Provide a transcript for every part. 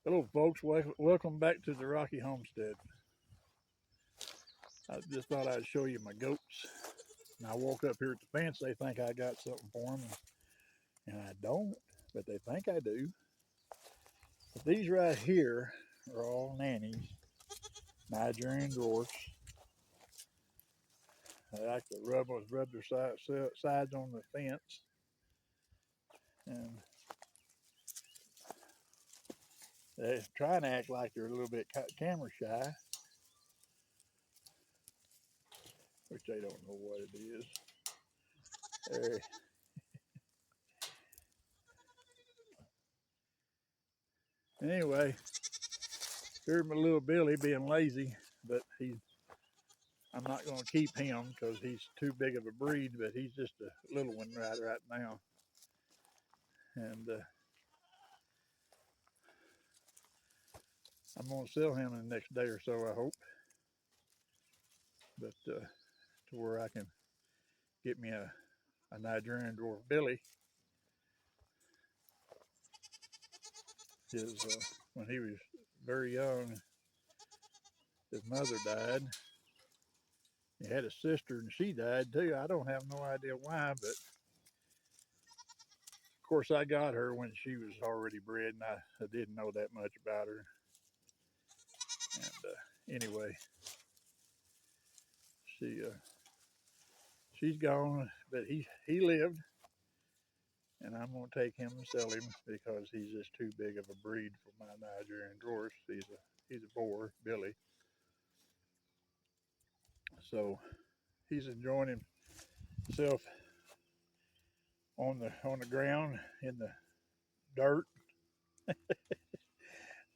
Hello, folks. Welcome back to the Rocky Homestead. I just thought I'd show you my goats. And I walk up here at the fence. They think I got something for them, and I don't, but they think I do. But these right here are all nannies, Nigerian dwarfs. They like to rub their sides on the fence, and they try and act like they're a little bit camera shy, which they don't know what it is. There. Anyway, here's my little Billy being lazy, but I'm not going to keep him because he's too big of a breed, but he's just a little one right now. And I'm going to sell him in the next day or so, I hope. But to where I can get me a Nigerian dwarf Billy. When he was very young, his mother died. He had a sister and she died too. I don't have no idea why, but of course I got her when she was already bred and I didn't know that much about her. And anyway, she she's gone, but he lived, and I'm gonna take him and sell him because he's just too big of a breed for my Nigerian dwarfs. He's a boar, Billy. So he's enjoying himself on the ground in the dirt.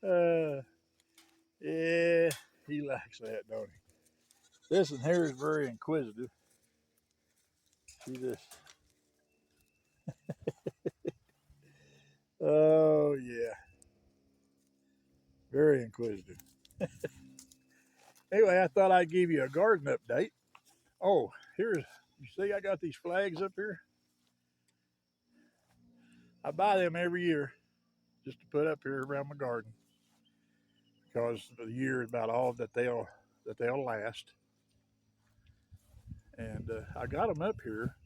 Uh, yeah, he likes that, don't he? This one here is very inquisitive. She just, oh yeah, very inquisitive. Anyway, I thought I'd give you a garden update. Oh, you see, I got these flags up here. I buy them every year just to put up here around my garden because the year is about all that they'll last. And I got them up here.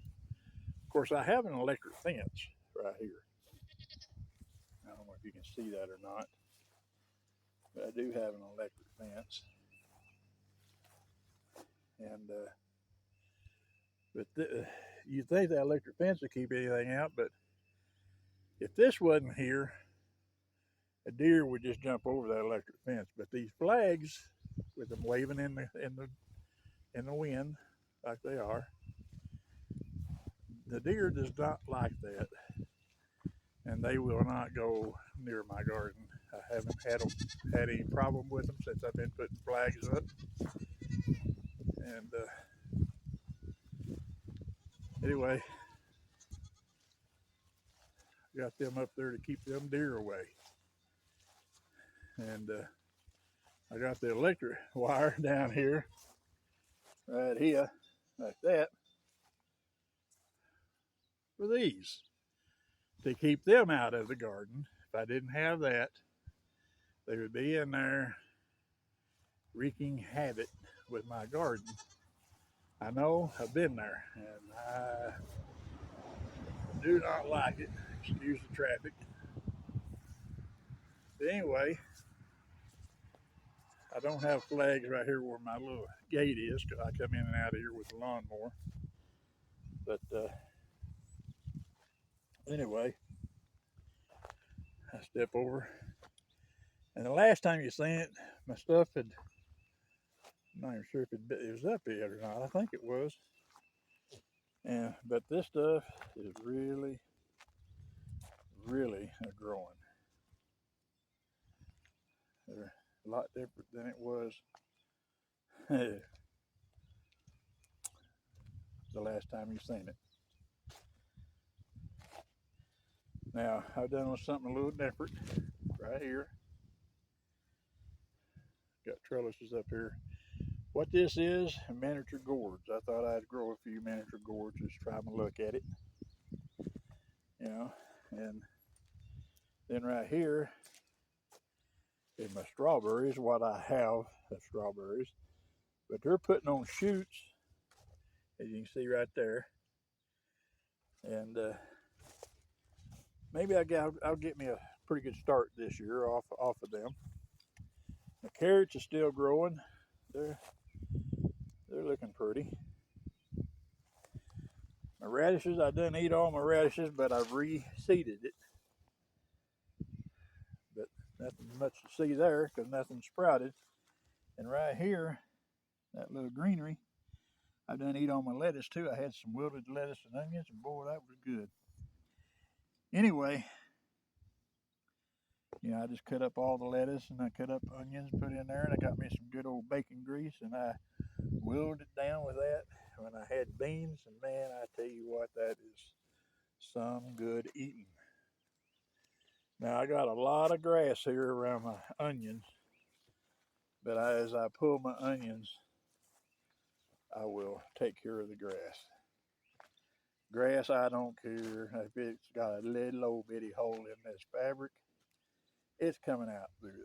Of course, I have an electric fence right here. I don't know if you can see that or not, but I do have an electric fence. And you think that electric fence would keep anything out, but if this wasn't here, a deer would just jump over that electric fence. But these flags, with them waving in the wind like they are, the deer does not like that, and they will not go near my garden. I haven't had any problem with them since I've been putting flags up, and anyway, got them up there to keep them deer away. And I got the electric wire down here, right here, like that, for these to keep them out of the garden. If I didn't have that, they would be in there wreaking havoc with my garden. I know, I've been there, and I do not like it. Excuse the traffic. But anyway, I don't have flags right here where my little gate is because I come in and out of here with the lawnmower. But anyway, I step over. And the last time you seen it, my stuff had, I'm not even sure if it was up yet or not. I think it was. Yeah, but this stuff is really, really growing. They're a lot different than it was the last time you seen it. Now, I've done something a little different right here. Got trellises up here. What this is, miniature gourds. I thought I'd grow a few miniature gourds, just try my luck at it. You know, and then right here, in my strawberries, what I have of strawberries, but they're putting on shoots, as you can see right there. And maybe I'll get me a pretty good start this year off of them. The carrots are still growing. They're looking pretty. My radishes, I didn't eat all my radishes, but I've reseeded it. But nothing much to see there because nothing sprouted. And right here, that little greenery, I done eat all my lettuce too. I had some wilted lettuce and onions, and boy, that was good. Anyway, I just cut up all the lettuce and I cut up onions, put in there, and I got me some good old bacon grease, and I willed it down with that when I had beans, and man, I tell you what, that is some good eating. Now I got a lot of grass here around my onions, but as I pull my onions, I will take care of the grass. Grass, I don't care if it's got a little old bitty hole in this fabric, it's coming out through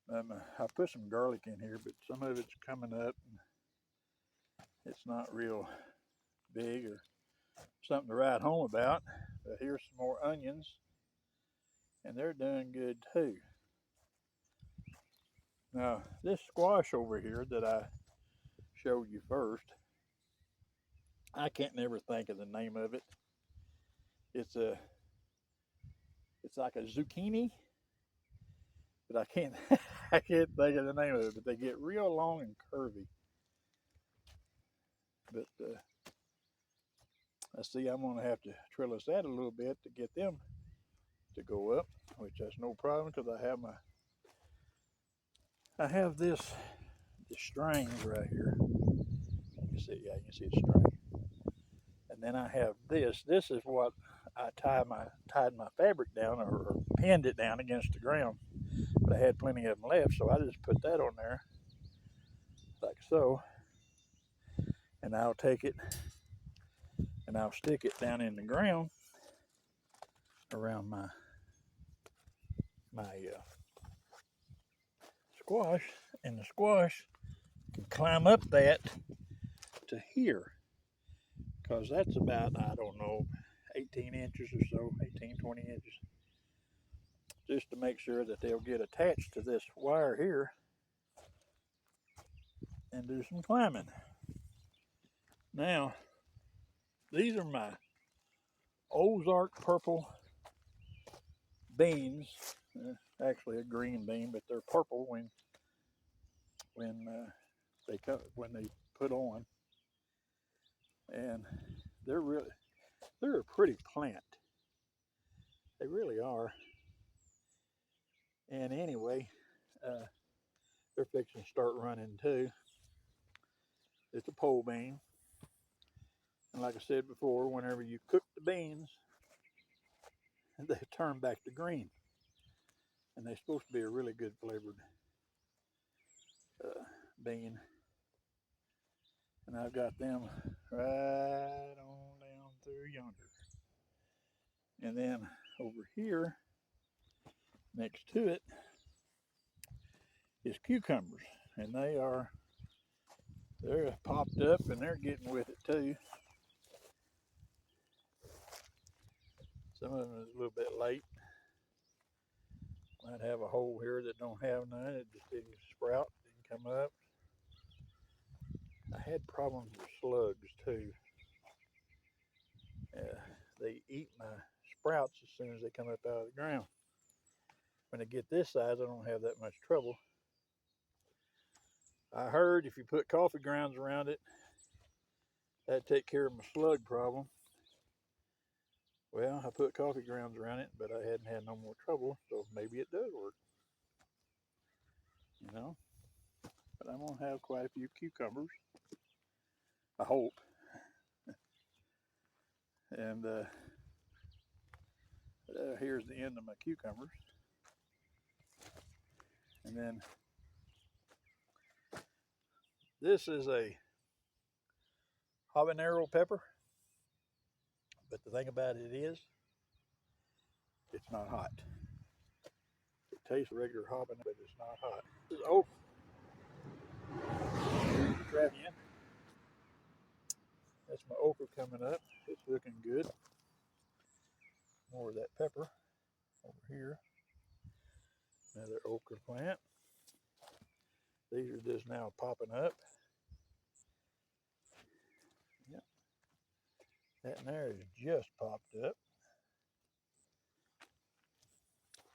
there. I put some garlic in here, but some of it's coming up. And it's not real big or something to write home about. But here's some more onions, and they're doing good too. Now, this squash over here that I showed you first, I can't never think of the name of it. It's like a zucchini, but I can't I can't think of the name of it. But they get real long and curvy. But I see I'm gonna have to trellis that a little bit to get them to go up, which that's no problem because I have the strings right here. You can see, yeah, you can see the string. And then I have this. This is what I tied my fabric down or pinned it down against the ground. But I had plenty of them left, so I just put that on there like so. And I'll take it and I'll stick it down in the ground around my squash, and the squash can climb up that to here, because that's about, I don't know, 18 inches or so, 18, 20 inches, just to make sure that they'll get attached to this wire here and do some climbing. Now, these are my Ozark purple beans. Actually a green bean, but they're purple when they put on, and they're a pretty plant. They really are. And anyway, they're fixing to start running too. It's a pole bean, and like I said before, whenever you cook the beans, they turn back to green, and they're supposed to be a really good flavored bean. And I've got them right on down through yonder. And then over here, next to it, is cucumbers. And they're popped up and they're getting with it too. Some of them is a little bit late. Might have a hole here that don't have none. It just didn't sprout, didn't come up. I had problems with slugs too. They eat my sprouts as soon as they come up out of the ground. When they get this size, I don't have that much trouble. I heard if you put coffee grounds around it, that'd take care of my slug problem. Well, I put coffee grounds around it, but I hadn't had no more trouble, so maybe it does work. But I'm gonna have quite a few cucumbers, I hope. And here's the end of my cucumbers. And then this is a habanero pepper, but the thing about it is, it's not hot. tastes regular hopping, but it's not hot. This is okra. Trap in. That's my okra coming up. It's looking good. More of that pepper over here. Another okra plant. These are just now popping up. Yep. That in there is just popped up.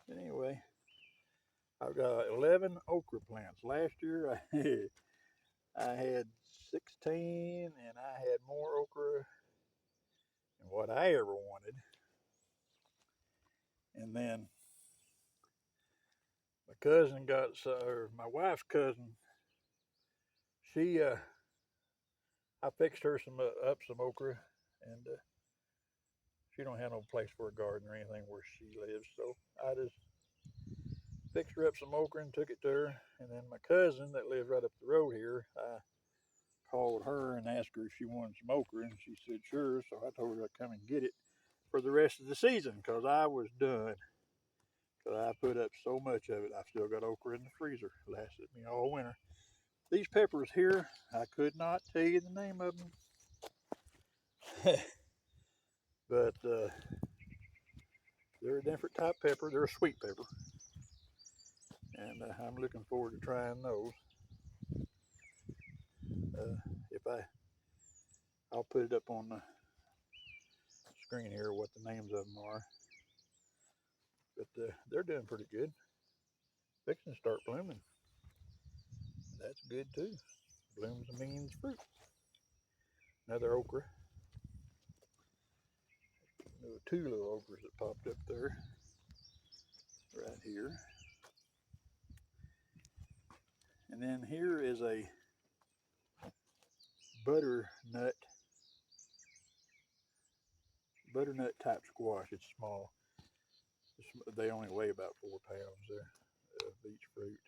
But anyway, I've got 11 okra plants. Last year I had 16 and I had more okra than what I ever wanted. And then my cousin got, or my wife's cousin, she, I fixed her up some okra, and she don't have no place for a garden or anything where she lives, so I just fixed her up some okra and took it to her. And then my cousin that lives right up the road here, I called her and asked her if she wanted some okra, and she said sure. So I told her I'd come and get it for the rest of the season because I was done. Because I put up so much of it, I still got okra in the freezer. Lasted me all winter. These peppers here, I could not tell you the name of them. But they're a different type of pepper. They're a sweet pepper. And I'm looking forward to trying those. I'll put it up on the screen here what the names of them are. But they're doing pretty good. Fixing to start blooming. That's good too. Blooms means fruit. Another okra. There were 2 little okras that popped up there. Right here. And then here is a butternut type squash. It's small. They only weigh about 4 pounds there of each fruit.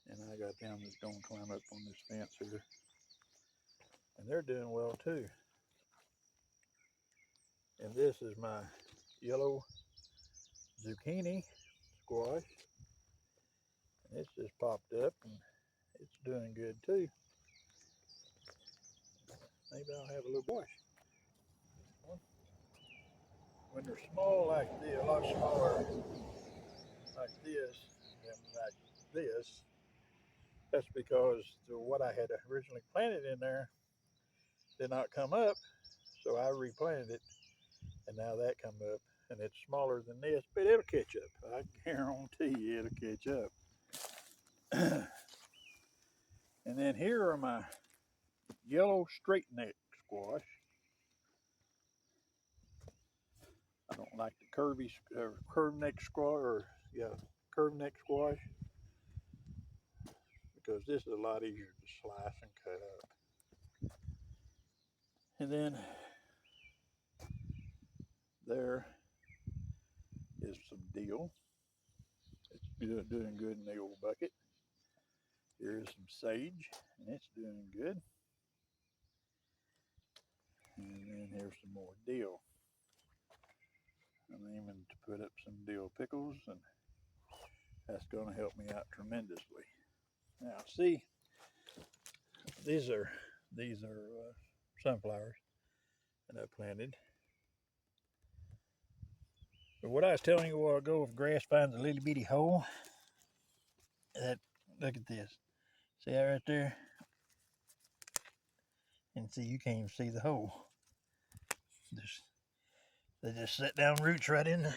And I got them that's going to climb up on this fence here. And they're doing well too. And this is my yellow zucchini squash. And it's just popped up and it's doing good too. Maybe I'll have a little bush. When they're small like this, a lot smaller like this than like this, that's because what I had originally planted in there did not come up, so I replanted it, and now that come up, and it's smaller than this, but it'll catch up. I guarantee you it'll catch up. And then here are my yellow straight neck squash. I don't like the curved neck squash, curved neck squash, because this is a lot easier to slice and cut up. And then there is some dill. It's doing good in the old bucket. Here's some sage, and it's doing good. And then here's some more dill. I'm aiming to put up some dill pickles, and that's going to help me out tremendously. Now, see, these are sunflowers that I planted. But what I was telling you a while ago, if grass finds a little bitty hole, look at this. See that right there? And see, you can't even see the hole. They just set down roots right in there.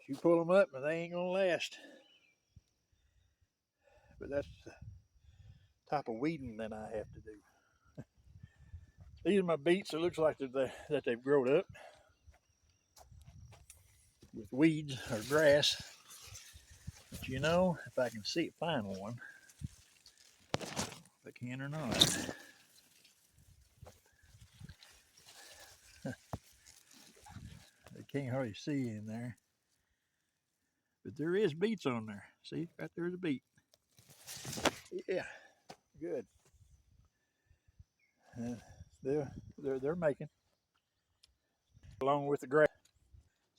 You pull them up, and they ain't gonna last. But that's the type of weeding that I have to do. These are my beets. It looks like that they've grown up with weeds or grass. But you know, if I can find one, if I can or not. I can't hardly see in there. But there is beets on there. See, right there's a beet. Yeah, good. They're making. Along with the grass.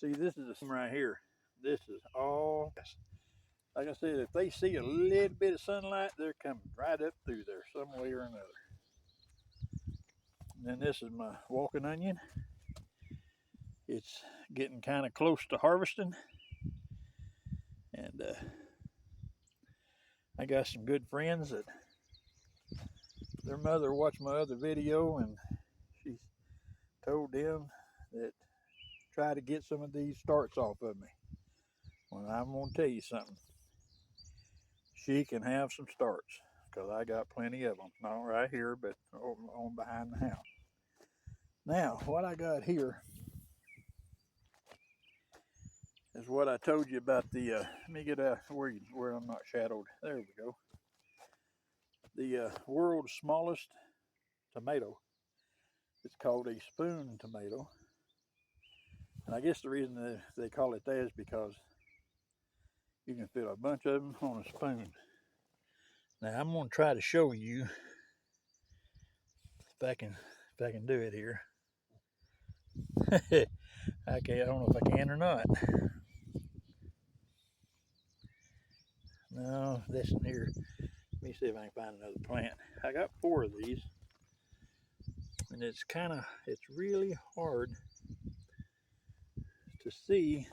See, this is some right here. this is all, like I said, if they see a little bit of sunlight, they're coming right up through there some way or another. And then this is my walking onion. It's getting kind of close to harvesting. And I got some good friends that their mother watched my other video and she told them that try to get some of these starts off of me. Well, I'm going to tell you something. She can have some starts because I got plenty of them. Not right here, but on behind the house. Now, what I got here is what I told you about the, let me get out where I'm not shadowed. There we go. The world's smallest tomato. It's called a spoon tomato. And I guess the reason they call it that is because you can fit a bunch of them on a spoon. Now I'm going to try to show you if I can do it here. I don't know if I can or not. No, this one here. Let me see if I can find another plant. I got 4 of these, and it's really hard to see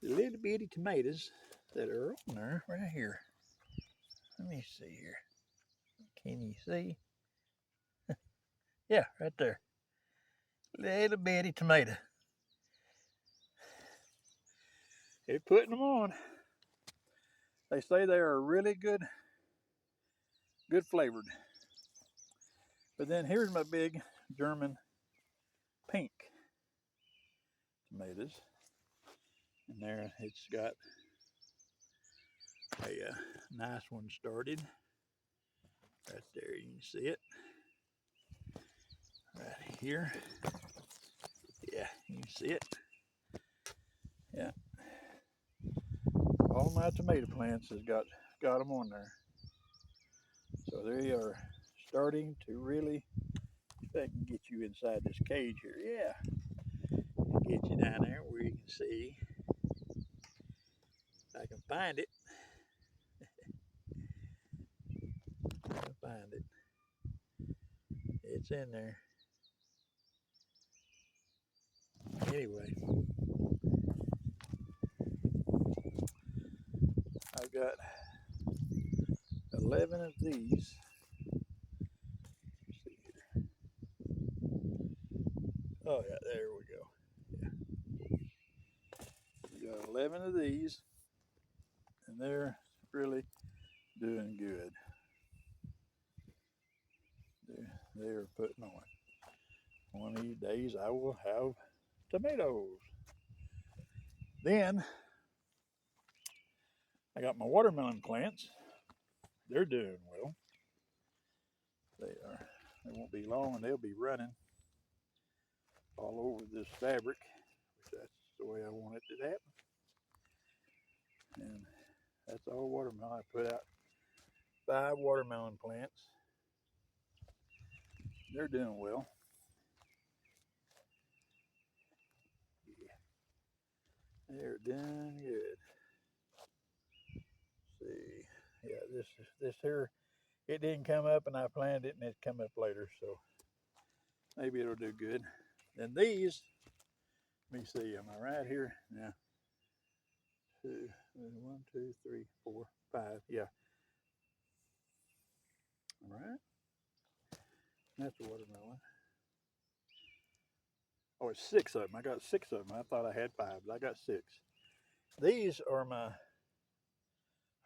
the little bitty tomatoes that are on there right here. Let me see here. Can you see? Yeah, right there. Little bitty tomato. They're putting them on. They say they are really good flavored. But then here's my big German pink tomatoes. And there it's got a nice one started. Right there, you can see it. Right here. Yeah, you can see it. Yeah. All my tomato plants has got them on there. So they are starting to really, if I can get you inside this cage here, yeah. Get you down there where you can see. If I can find it. I can find it. It's in there. Anyway, I've got 11 of these. Let's see here. Oh yeah, there we go. Yeah. We got 11 of these, and they're really doing good. They're putting on. One of these days I will have tomatoes. Then I got my watermelon plants. They're doing well. They won't be long and they'll be running all over this fabric, which that's the way I want it to happen. And that's all watermelon. I put out 5 watermelon plants. They're doing well. Yeah. They're doing good. Let's see. Yeah, this here, it didn't come up and I planted it and it come up later, so maybe it'll do good. Then these, let me see, am I right here? Yeah. 1, 2, 3, 4, 5. Yeah. All right. That's a watermelon. Oh, it's 6 of them. I got 6 of them. I thought I had 5, but I got 6. These are my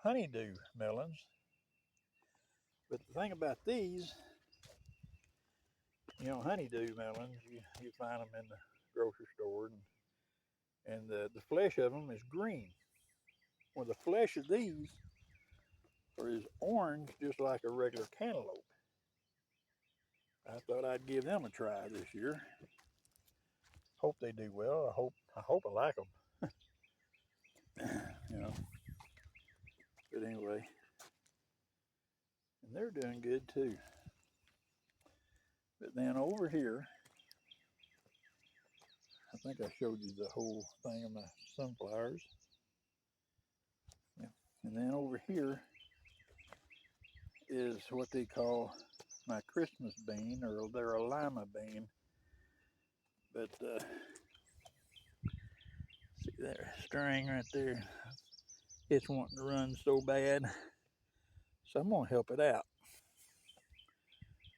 honeydew melons. But the thing about these, you know, honeydew melons, you find them in the grocery store, and the flesh of them is green. Well, the flesh of these is orange, just like a regular cantaloupe. I thought I'd give them a try this year. Hope they do well. I hope I like them. You know. But anyway, and they're doing good too. But then over here, I think I showed you the whole thing of my sunflowers. Yeah. And then over here is what they call my Christmas bean, or they're a lima bean. But see that string right there? It's wanting to run so bad. So I'm gonna help it out.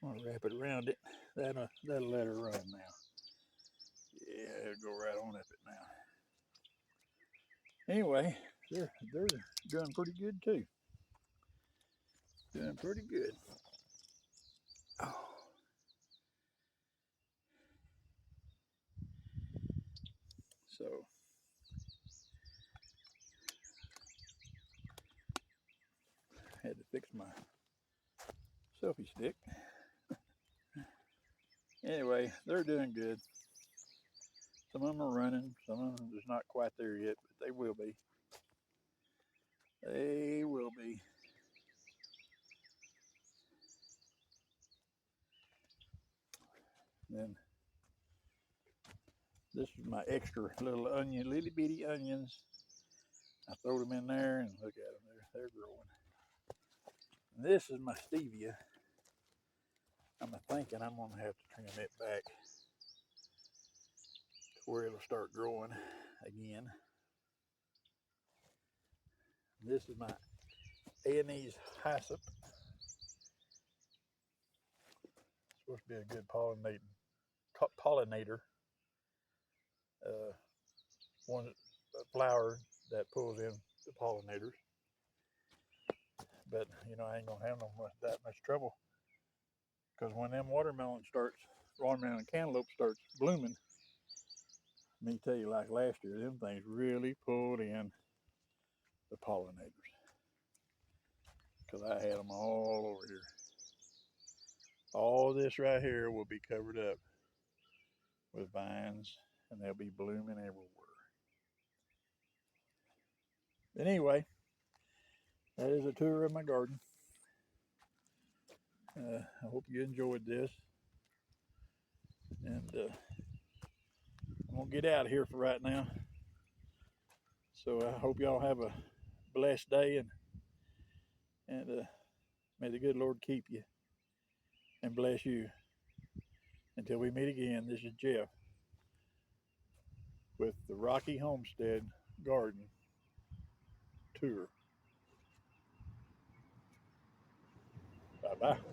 I'm gonna wrap it around it. That'll let her run now. Yeah, it'll go right on up it now. Anyway, they're doing pretty good too. Doing pretty good. Oh. So I had to fix my selfie stick. Anyway, they're doing good. Some of them are running. Some of them is not quite there yet, but they will be. They will be. Then this is my extra little onion, little bitty onions. I throw them in there and look at them. They're growing. And this is my stevia. I'm thinking I'm going to have to trim it back to where it'll start growing again. This is my Anise hyssop. Supposed to be a good pollinator. One flower that pulls in the pollinators. But you know, I ain't gonna have that much trouble, because when them watermelon cantaloupe starts blooming, let me tell you, like last year, them things really pulled in the pollinators, because I had them all over here. All this right here will be covered up with vines, and they'll be blooming everywhere. But anyway, that is a tour of my garden. I hope you enjoyed this, and I'm gonna get out of here for right now. So I hope y'all have a blessed day, and may the good Lord keep you and bless you. Until we meet again, this is Jeff with the Rocky Homestead Garden Tour. Bye bye.